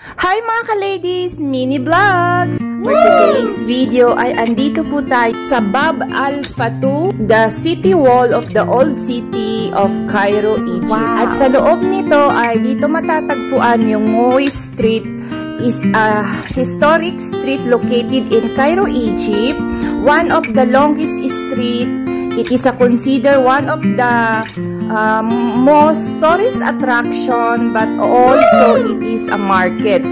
Hi mga ka-ladies! Mini vlogs! For today's video ay andito po tayo sa Bab al Fatou, the city wall of the old city of Cairo, Egypt. Wow. At sa loob nito ay dito matatagpuan yung Moy Street, is a historic street located in Cairo, Egypt. One of the longest street. It is considered one of the most tourist attraction, but also it is a market.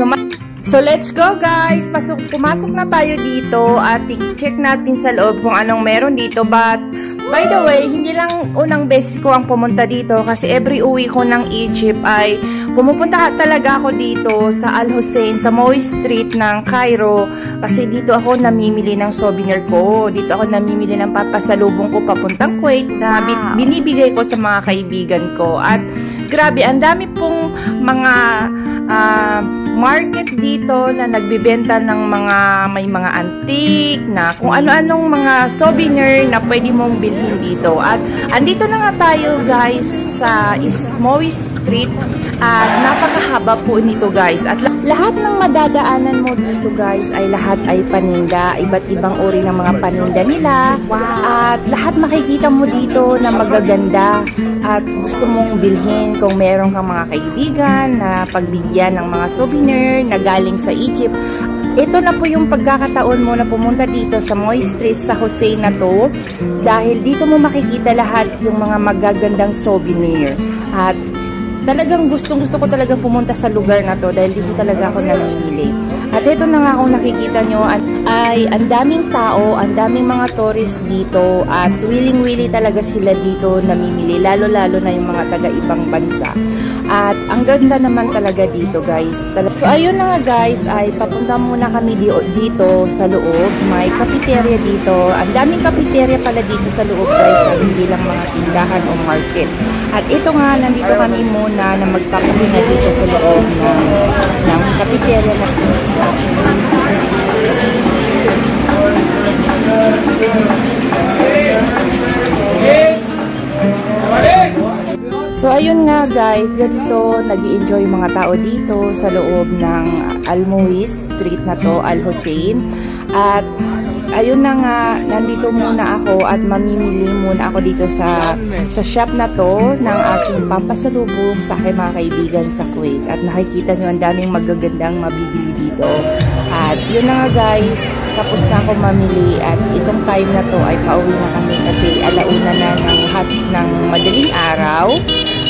So let's go guys! Pumasok na tayo dito at check natin sa loob kung anong meron dito. But by the way, hindi lang unang beses ko ang pumunta dito kasi every uwi ko ng Egypt ay pumupunta talaga ako dito sa Al Hussein, sa Moy Street ng Cairo, kasi dito ako namimili ng souvenir ko. Dito ako namimili ng papasalubong ko papuntang Kuwait na binibigay ko sa mga kaibigan ko. At grabe, ang dami pong mga market dito na nagbibenta ng may mga antique na kung ano-anong mga souvenir na pwede mong bilhin dito. At andito na nga tayo guys sa Moy Street at napakahaba po nito guys. At lahat ng madadaanan mo dito guys ay lahat ay paninda, iba't ibang uri ng mga paninda nila. At lahat makikita mo dito na magaganda at gusto mong bilhin kung meron kang mga kaibigan na pagbigyan ng mga souvenir na galing sa Egypt. Ito na po yung pagkakataon mo na pumunta dito sa Moy Street sa Hussein na to, dahil dito mo makikita lahat yung mga magagandang souvenir. At talagang gustong gusto ko talagang pumunta sa lugar na to dahil dito talaga ako namimili. At ito na nga kung nakikita nyo ay ang daming tao, ang daming mga tourist dito at willing-willy talaga sila dito namimili, lalo-lalo na yung mga taga-ibang bansa. At ang ganda naman talaga dito guys. So ayun na nga guys, ay papunta muna kami dito sa loob. May cafeteria dito. Ang daming cafeteria pala dito sa loob guys, hindi lang mga tindahan o market. At ito nga, nandito kami muna na magpapahinga dito sa loob ng cafeteria na pizza. So ayun nga guys, dito nag-i-enjoy mga tao dito sa loob ng Al Moy Street na to, Al Hussein. At ayun na nga, nandito muna ako at mamimili muna ako dito sa shop na to ng aking pampasalubong sa aking mga kaibigan sa Kuwait. At nakikita nyo ang daming magagandang mabibili dito. At yun na nga guys, tapos na ako mamili at itong time na to ay pauwi na kami kasi alauna na ng madaling araw.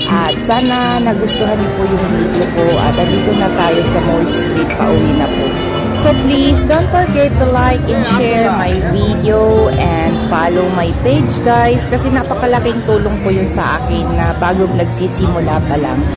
At sana nagustuhan niyo po yung video ko at andito na tayo sa Moy Street, pauwi na po. So please don't forget to like and share my video and follow my page guys kasi napakalaking tulong po yun sa akin na bago nagsisimula pa lang.